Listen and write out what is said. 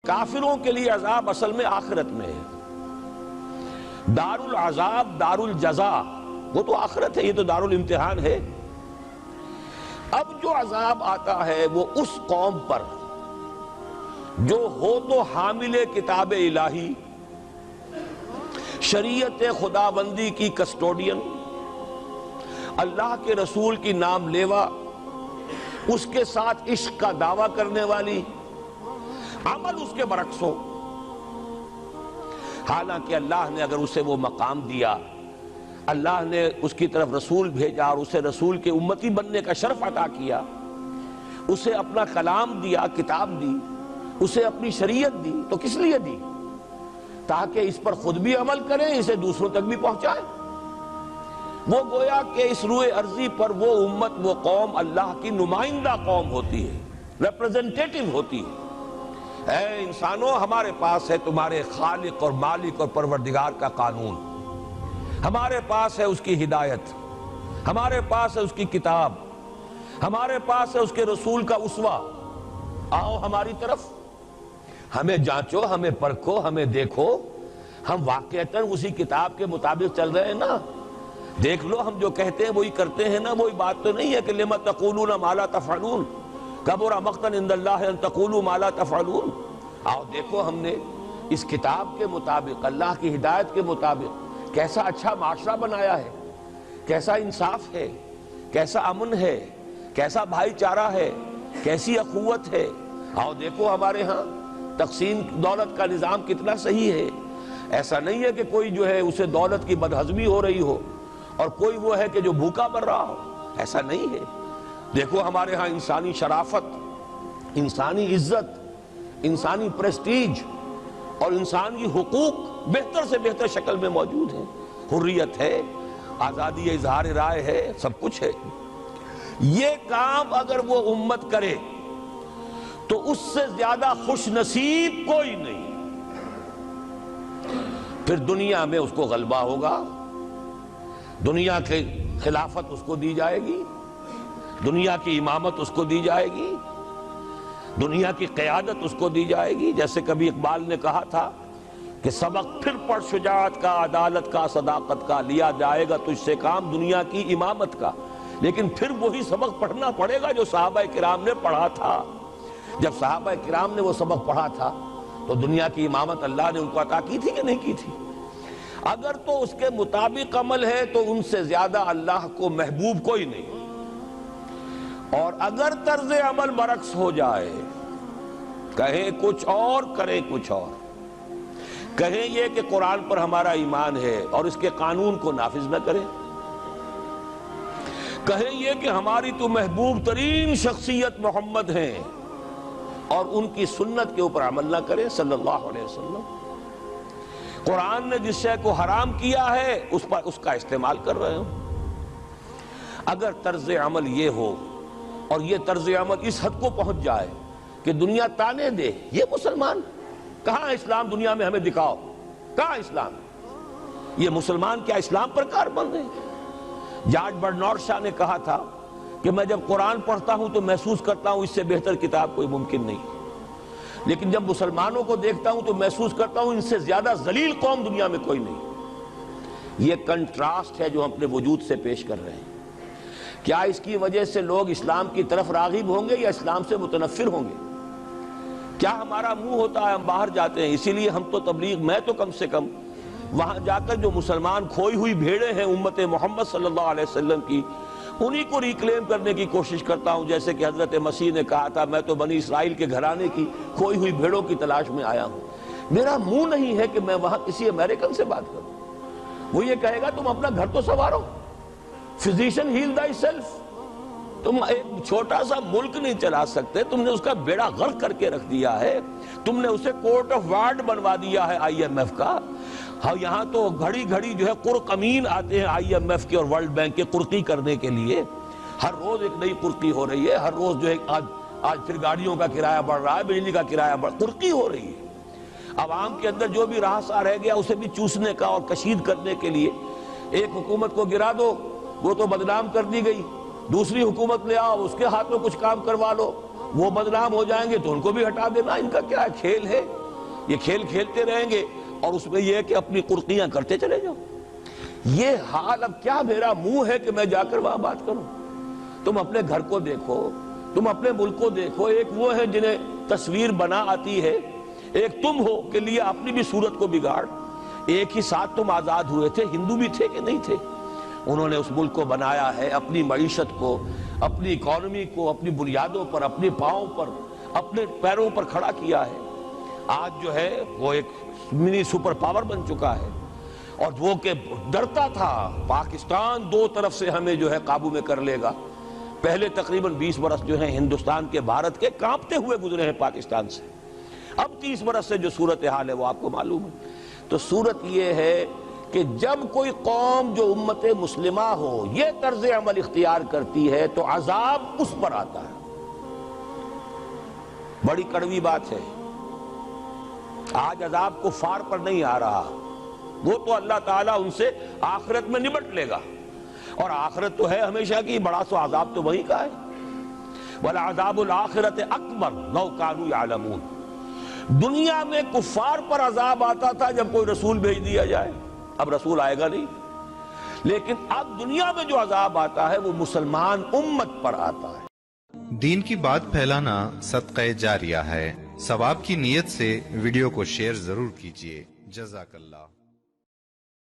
کافروں کے لیے عذاب اصل میں آخرت میں ہے۔ دار العذاب دار الجزا وہ تو آخرت ہے، یہ تو دار الامتحان ہے۔ اب جو عذاب آتا ہے وہ اس قوم پر جو ہو تو حامل کتاب الہی، شریعت خداوندی کی کسٹوڈین، اللہ کے رسول کی نام لیوا، اس کے ساتھ عشق کا دعویٰ کرنے والی، عمل اس کے برعکس ہو۔ حالانکہ اللہ نے اگر اسے وہ مقام دیا، اللہ نے اس کی طرف رسول بھیجا اور اسے رسول کے امتی بننے کا شرف عطا کیا، اسے اپنا کلام دیا، کتاب دی، اسے اپنی شریعت دی، تو کس لیے دی؟ تاکہ اس پر خود بھی عمل کریں، اسے دوسروں تک بھی پہنچائیں۔ وہ گویا کہ اس روئے ارضی پر وہ امت، وہ قوم اللہ کی نمائندہ قوم ہوتی ہے، ریپرزنٹیٹو ہوتی ہے۔ اے انسانوں، ہمارے پاس ہے تمہارے خالق اور مالک اور پروردگار کا قانون، ہمارے پاس ہے اس کی ہدایت، ہمارے پاس ہے اس کی کتاب، ہمارے پاس ہے اس کے رسول کا اسوہ۔ آؤ ہماری طرف، ہمیں جانچو، ہمیں پرکھو، ہمیں دیکھو، ہم واقعتاً اسی کتاب کے مطابق چل رہے ہیں نا؟ دیکھ لو، ہم جو کہتے ہیں وہی کرتے ہیں نا؟ وہی بات تو نہیں ہے کہ لِمَ تَقُولُونَ مَا لَا تَفْعَلُونَ کَبُرَ مَقْتًا عِندَ اللَّهِ أَن تَقُولُوا مَا لَا تَفْعَلُونَ۔ آؤ دیکھو، ہم نے اس کتاب کے مطابق، اللہ کی ہدایت کے مطابق کیسا اچھا معاشرہ بنایا ہے، کیسا انصاف ہے، کیسا امن ہے، کیسا بھائی چارہ ہے، کیسی اخوت ہے۔ آؤ دیکھو ہمارے ہاں تقسیم دولت کا نظام کتنا صحیح ہے۔ ایسا نہیں ہے کہ کوئی جو ہے اسے دولت کی بدہضمی ہو رہی ہو اور کوئی وہ ہے کہ جو بھوکا مر رہا ہو، ایسا نہیں ہے۔ دیکھو ہمارے ہاں انسانی شرافت، انسانی عزت، انسانی پریسٹیج اور انسانی حقوق بہتر سے بہتر شکل میں موجود ہیں۔ حریت ہے، آزادی اظہار رائے ہے، سب کچھ ہے۔ یہ کام اگر وہ امت کرے تو اس سے زیادہ خوش نصیب کوئی نہیں۔ پھر دنیا میں اس کو غلبہ ہوگا، دنیا کی خلافت اس کو دی جائے گی، دنیا کی امامت اس کو دی جائے گی، دنیا کی قیادت اس کو دی جائے گی۔ جیسے کبھی اقبال نے کہا تھا کہ سبق پھر پڑھ شجاعت کا، عدالت کا، صداقت کا، لیا جائے گا تجھ سے کام دنیا کی امامت کا۔ لیکن پھر وہی سبق پڑھنا پڑے گا جو صحابہ کرام نے پڑھا تھا۔ جب صحابہ کرام نے وہ سبق پڑھا تھا تو دنیا کی امامت اللہ نے ان کو عطا کی تھی کہ نہیں کی تھی؟ اگر تو اس کے مطابق عمل ہے تو ان سے زیادہ اللہ کو محبوب کوئی نہیں۔ اور اگر طرز عمل برعکس ہو جائے، کہیں کچھ اور کریں کچھ اور، کہیں یہ کہ قرآن پر ہمارا ایمان ہے اور اس کے قانون کو نافذ نہ کریں، کہیں یہ کہ ہماری تو محبوب ترین شخصیت محمد ہیں اور ان کی سنت کے اوپر عمل نہ کریں صلی اللہ علیہ وسلم، قرآن نے جس شے کو حرام کیا ہے اس پر اس کا استعمال کر رہے ہوں۔ اگر طرز عمل یہ ہو اور یہ طرز عمل اس حد کو پہنچ جائے کہ دنیا تانے دے، یہ مسلمان کہاں اسلام دنیا میں ہمیں دکھاؤ، کہاں اسلام؟ یہ مسلمان کیا اسلام پر کار بند ہیں؟ جارج برنارڈ شاہ نے کہا تھا کہ میں جب قرآن پڑھتا ہوں تو محسوس کرتا ہوں اس سے بہتر کتاب کوئی ممکن نہیں، لیکن جب مسلمانوں کو دیکھتا ہوں تو محسوس کرتا ہوں ان سے زیادہ ذلیل قوم دنیا میں کوئی نہیں۔ یہ کنٹراسٹ ہے جو ہم اپنے وجود سے پیش کر رہے ہیں۔ کیا اس کی وجہ سے لوگ اسلام کی طرف راغب ہوں گے یا اسلام سے متنفر ہوں گے؟ کیا ہمارا منہ ہوتا ہے ہم باہر جاتے ہیں؟ اسی لیے ہم تو تبلیغ، میں تو کم سے کم وہاں جا کر جو مسلمان کھوئی ہوئی بھیڑیں ہیں امت محمد صلی اللہ علیہ وسلم کی، انہی کو ریکلیم کرنے کی کوشش کرتا ہوں۔ جیسے کہ حضرت مسیح نے کہا تھا میں تو بنی اسرائیل کے گھرانے کی کھوئی ہوئی بھیڑوں کی تلاش میں آیا ہوں۔ میرا منہ نہیں ہے کہ میں وہاں کسی امریکن سے بات کروں، وہ یہ کہے گا تم اپنا گھر تو سنوارو، فزیشن ہیل تھائی سیلف۔ تم ایک چھوٹا سا ملک نہیں چلا سکتے، تم نے اس کا بیڑا غرق کر کے رکھ دیا ہے، تم نے اسے کورٹ آف وارڈ بنوا دیا ہے آئی ایم ایف کا۔ ہاں یہاں تو گھڑی گھڑی جو ہے قرقمین آتے ہیں آئی ایم ایف کے اور ورلڈ بینک کے قرقی کرنے کے لیے۔ ہر روز ایک نئی قرقی ہو رہی ہے، ہر روز جو ہے آج پھر گاڑیوں کا کرایہ بڑھ رہا ہے، بجلی کا کرایہ قرقی ہو رہی ہے۔ عوام کے اندر جو بھی رہا رہ گیا اسے بھی چوسنے کا اور کشید کرنے کے لیے ایک حکومت کو گرا دو، وہ تو بدنام کر دی گئی، دوسری حکومت لے آؤ اس کے ہاتھ میں کچھ کام کروا لو، وہ بدنام ہو جائیں گے تو ان کو بھی ہٹا دینا۔ ان کا کیا کھیل ہے؟ یہ کھیل کھیلتے رہیں گے اور اس میں یہ ہے کہ اپنی قرقیاں کرتے چلے جاؤ. یہ حال اب کیا میرا منہ ہے کہ میں جا کر وہاں بات کروں؟ تم اپنے گھر کو دیکھو، تم اپنے ملک کو دیکھو. ایک وہ ہے جنہیں تصویر بنا آتی ہے، ایک تم ہو کہ لیا اپنی بھی صورت کو بگاڑ. ایک ہی ساتھ تم آزاد ہوئے تھے، ہندو بھی تھے کہ نہیں تھے. انہوں نے اس ملک کو بنایا ہے، اپنی معیشت کو، اپنی اکانومی کو اپنی بنیادوں پر، اپنے پاؤں پر، اپنے پیروں پر کھڑا کیا ہے. آج جو ہے وہ ایک منی سپر پاور بن چکا ہے. اور وہ کہ ڈرتا تھا پاکستان دو طرف سے ہمیں جو ہے قابو میں کر لے گا. پہلے تقریباً 20 برس جو ہیں ہندوستان کے، بھارت کے کانپتے ہوئے گزرے ہیں پاکستان سے. اب 30 برس سے جو صورتحال ہے وہ آپ کو معلوم ہے. تو صورت یہ ہے کہ جب کوئی قوم جو امت مسلمہ ہو یہ طرز عمل اختیار کرتی ہے تو عذاب اس پر آتا ہے. بڑی کڑوی بات ہے. آج عذاب کفار پر نہیں آ رہا، وہ تو اللہ تعالیٰ ان سے آخرت میں نمٹ لے گا. اور آخرت تو ہے ہمیشہ کی، بڑا سو عذاب تو وہی کا ہے. وَلَعَذَابُ الْآخِرَةِ أَكْبَرُ لَوْ كَانُوا يَعْلَمُونَ. دنیا میں کفار پر عذاب آتا تھا جب کوئی رسول بھیج دیا جائے، اب رسول آئے گا نہیں. لیکن اب دنیا میں جو عذاب آتا ہے وہ مسلمان امت پر آتا ہے. دین کی بات پھیلانا صدقہ جاریہ ہے. ثواب کی نیت سے ویڈیو کو شیئر ضرور کیجیے. جزاک اللہ.